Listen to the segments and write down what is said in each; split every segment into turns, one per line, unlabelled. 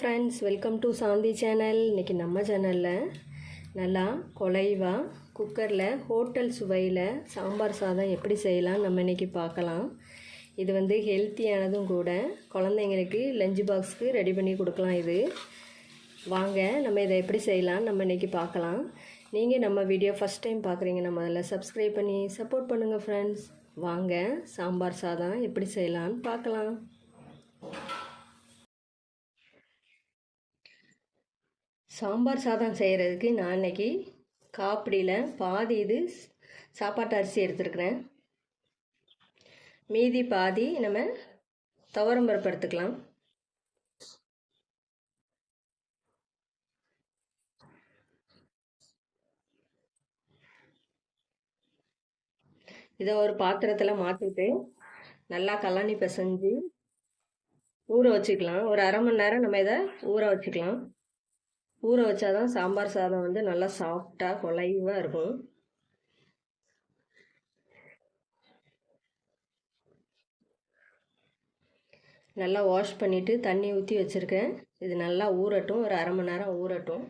Friends, welcome to Shanti channel. இன்றைக்கி நம்ம சேனலில் நல்லா குலைவாக குக்கரில் ஹோட்டல் சுவையில் சாம்பார் சாதம் எப்படி செய்யலாம் நம்ம இன்றைக்கி பார்க்கலாம். இது வந்து ஹெல்த்தியானதும் கூட, குழந்தைங்களுக்கு லஞ்ச் பாக்ஸுக்கு ரெடி பண்ணி கொடுக்கலாம். இது வாங்க நம்ம இதை எப்படி செய்யலாம் நம்ம இன்றைக்கி பார்க்கலாம். நீங்கள் நம்ம வீடியோ ஃபஸ்ட் டைம் பார்க்குறீங்கன்னா முதல்ல சப்ஸ்கிரைப் பண்ணி சப்போர்ட் பண்ணுங்கள் ஃப்ரெண்ட்ஸ். வாங்க சாம்பார் சாதம் எப்படி செய்யலான்னு பார்க்கலாம். சாம்பார் சாதம் செய்கிறதுக்கு நான் இன்றைக்கி காப்பிடியில் பாதி இது சாப்பாட்டு அரிசி எடுத்துருக்குறேன். மீதி பாதி நம்ம துவரம் பருப்பு எடுத்துக்கலாம். இதை ஒரு பாத்திரத்தில் மாற்றிட்டு நல்லா கழனி பிசைஞ்சு ஊற வச்சுக்கலாம். ஒரு அரை மணி நேரம் நம்ம இதை ஊற வச்சுக்கலாம். ஊற வச்சாதான் சாம்பார் சாதம் வந்து நல்லா சாஃப்டாக குலைவாக இருக்கும். நல்லா வாஷ் பண்ணிவிட்டு தண்ணி ஊற்றி வச்சுருக்கேன். இது நல்லா ஊறட்டும், ஒரு அரை மணி நேரம் ஊறட்டும்.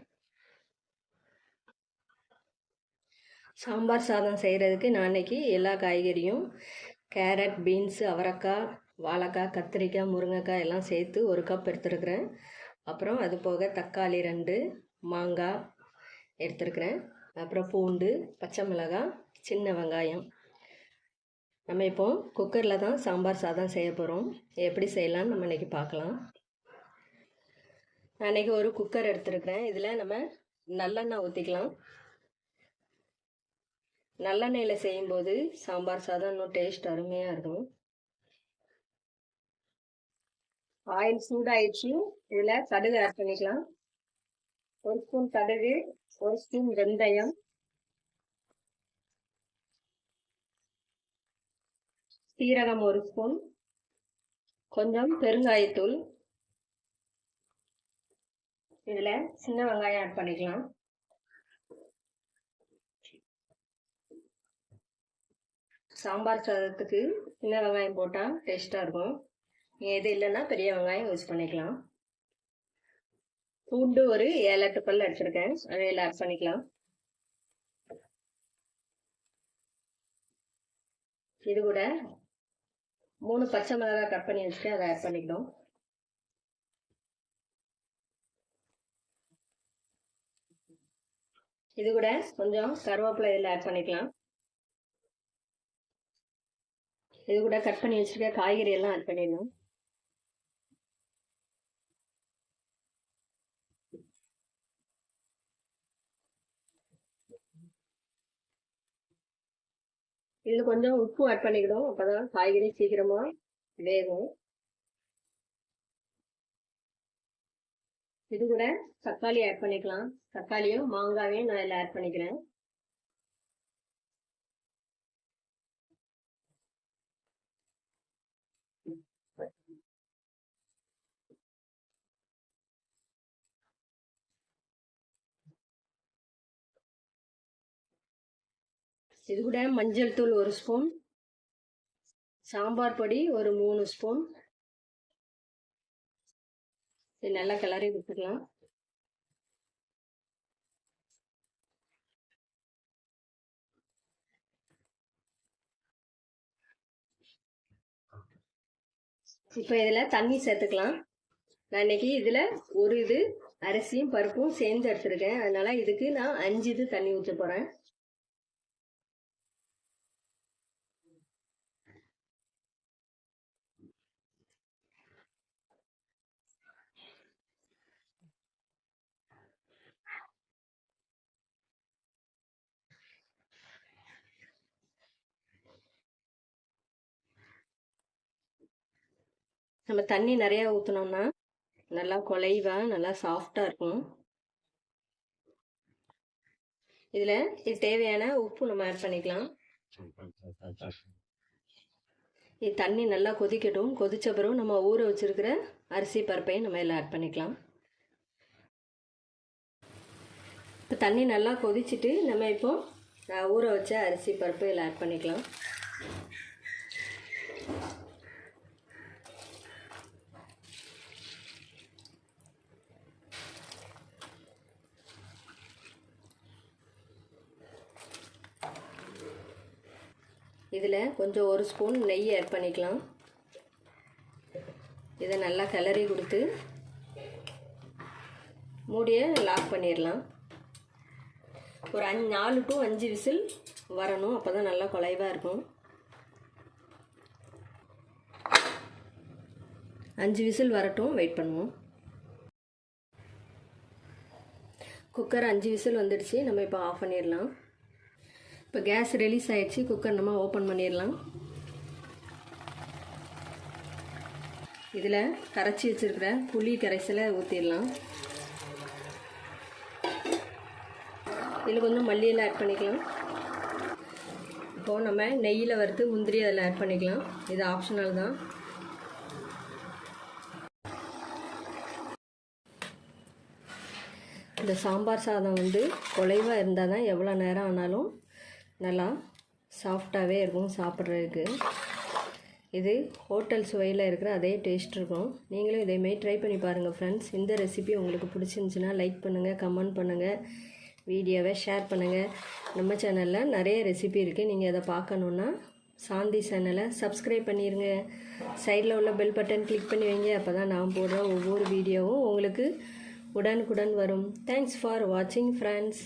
சாம்பார் சாதம் செய்கிறதுக்கு நான் இன்றைக்கி எல்லா காய்கறியும் கேரட், பீன்ஸு, அவரைக்காய், வாழைக்காய், கத்திரிக்காய், முருங்கைக்காய் எல்லாம் சேர்த்து ஒரு கப் எடுத்துருக்குறேன். அப்புறம் அது போக தக்காளி 2, மாங்காய் எடுத்துருக்குறேன். அப்புறம் பூண்டு, பச்சை மிளகாய், சின்ன வெங்காயம். நம்ம இப்போ குக்கரில் தான் சாம்பார் சாதம் செய்ய போகிறோம். எப்படி செய்யலான்னு நம்ம இன்றைக்கி பார்க்கலாம். நான் இன்றைக்கி ஒரு குக்கர் எடுத்துருக்குறேன். இதில் நம்ம நல்லெண்ணெய் ஊற்றிக்கலாம். நல்லெண்ணெயில் செய்யும்போது சாம்பார் சாதம் இன்னும் டேஸ்ட் அருமையாக இருக்கும். ஆயில் சூடாயிடுச்சு. இதில் கடுகு ஆட் பண்ணிக்கலாம். 1 ஸ்பூன் கடுகு, 1 ஸ்பூன் வெந்தயம், சீரகம் 1 ஸ்பூன், கொஞ்சம் பெருங்காயத்தூள். இதில் சின்ன வெங்காயம் ஆட் பண்ணிக்கலாம். சாம்பார் சாதத்துக்கு சின்ன வெங்காயம் போட்டால் டேஸ்ட்டாக இருக்கும். எது இல்லைன்னா பெரிய வெங்காயம் யூஸ் பண்ணிக்கலாம். பூண்டு ஒரு 7-8 பல் அடிச்சிருக்கேன், அதையில் ஆட் பண்ணிக்கலாம். இது கூட 3 பச்சை மிளகாய் கட் பண்ணி வச்சுட்டு அதை ஆட் பண்ணிக்கணும். இது கூட கொஞ்சம் கருவேப்பிலை இதில் ஆட் பண்ணிக்கலாம். இது கூட கட் பண்ணி வச்சுருக்க காய்கறி எல்லாம் ஆட் பண்ணிடணும். இது கொஞ்சம் உப்பு ஆட் பண்ணிக்கிடும், அப்போதான் காய்கறி சீக்கிரமாக வேகும். இது கூட தக்காளி ஆட் பண்ணிக்கலாம். தக்காளியும் மாங்காயும் நான் இதில் ஆட் பண்ணிக்கிறேன். இது கூட மஞ்சள் தூள் 1 ஸ்பூன், சாம்பார் பொடி ஒரு 3 ஸ்பூன். இது நல்லா கிளறி விட்டுக்கலாம். இப்போ இதில் தண்ணி சேர்த்துக்கலாம். நான் இன்னைக்கு இதில் ஒரு இது அரிசியும் பருப்பும் சேர்ந்து எடுத்துருக்கேன். அதனால் இதுக்கு நான் 5 இது தண்ணி ஊற்ற போகிறேன். நம்ம தண்ணி நிறையா ஊற்றினோம்னா நல்லா குலைவாக நல்லா சாஃப்டாக இருக்கும். இதில் இது தேவையான உப்பு நம்ம ஆட் பண்ணிக்கலாம். இது தண்ணி நல்லா கொதிக்கட்டும். கொதித்த பிறகு நம்ம ஊற வச்சுருக்கிற அரிசி பருப்பையும் நம்ம இதில் ஆட் பண்ணிக்கலாம். இப்போ தண்ணி நல்லா கொதிச்சுட்டு நம்ம இப்போ ஊற வச்ச அரிசி பருப்பு இதில் ஆட் பண்ணிக்கலாம். இதில் கொஞ்சம் 1 ஸ்பூன் நெய் ஆட் பண்ணிக்கலாம். இதை நல்லா கிளறி கொடுத்து மூடியை லாக் பண்ணிடலாம். ஒரு 4 to 5 விசில் வரணும். அப்போ தான் நல்லா குழைவாக இருக்கும். 5 விசில் வரட்டும், வெயிட் பண்ணுவோம். குக்கர் 5 விசில் வந்துடுச்சு. நம்ம இப்போ ஆஃப் பண்ணிடலாம். இப்போ கேஸ் ரிலீஸ் ஆகிடுச்சு. குக்கர் நம்ம ஓப்பன் பண்ணிடலாம். இதில் கரைச்சி வச்சுருக்கிற புளி கரைசலை ஊற்றிடலாம். இதில் கொஞ்சம் மல்லியில் ஆட் பண்ணிக்கலாம். இப்போது நம்ம நெய்யில் வறுத்து முந்திரி அதில் ஆட் பண்ணிக்கலாம். இது ஆப்ஷனல் தான். இந்த சாம்பார் சாதம் வந்து குழைவாக இருந்தால் தான் எவ்வளோ நேரம் ஆனாலும் நல்லா சாஃப்டாகவே இருக்கும் சாப்பிட்றதுக்கு. இது ஹோட்டல் சுவையில் இருக்கிற அதே டேஸ்ட் இருக்கும். நீங்களும் இதேமாரி ட்ரை பண்ணி பாருங்கள் ஃப்ரெண்ட்ஸ். இந்த ரெசிபி உங்களுக்கு பிடிச்சிருந்துச்சின்னா லைக் பண்ணுங்கள், கமெண்ட் பண்ணுங்கள், வீடியோவை ஷேர் பண்ணுங்கள். நம்ம சேனலில் நிறைய ரெசிபி இருக்குது. நீங்கள் அதை பார்க்கணுன்னா சாந்தி சேனலை சப்ஸ்கிரைப் பண்ணிடுங்க. சைடில் உள்ள பெல் பட்டன் கிளிக் பண்ணி வைங்க. அப்போ தான் நான் போடுற ஒவ்வொரு வீடியோவும் உங்களுக்கு உடனுக்குடன் வரும். தேங்க்ஸ் ஃபார் வாட்சிங் ஃப்ரெண்ட்ஸ்.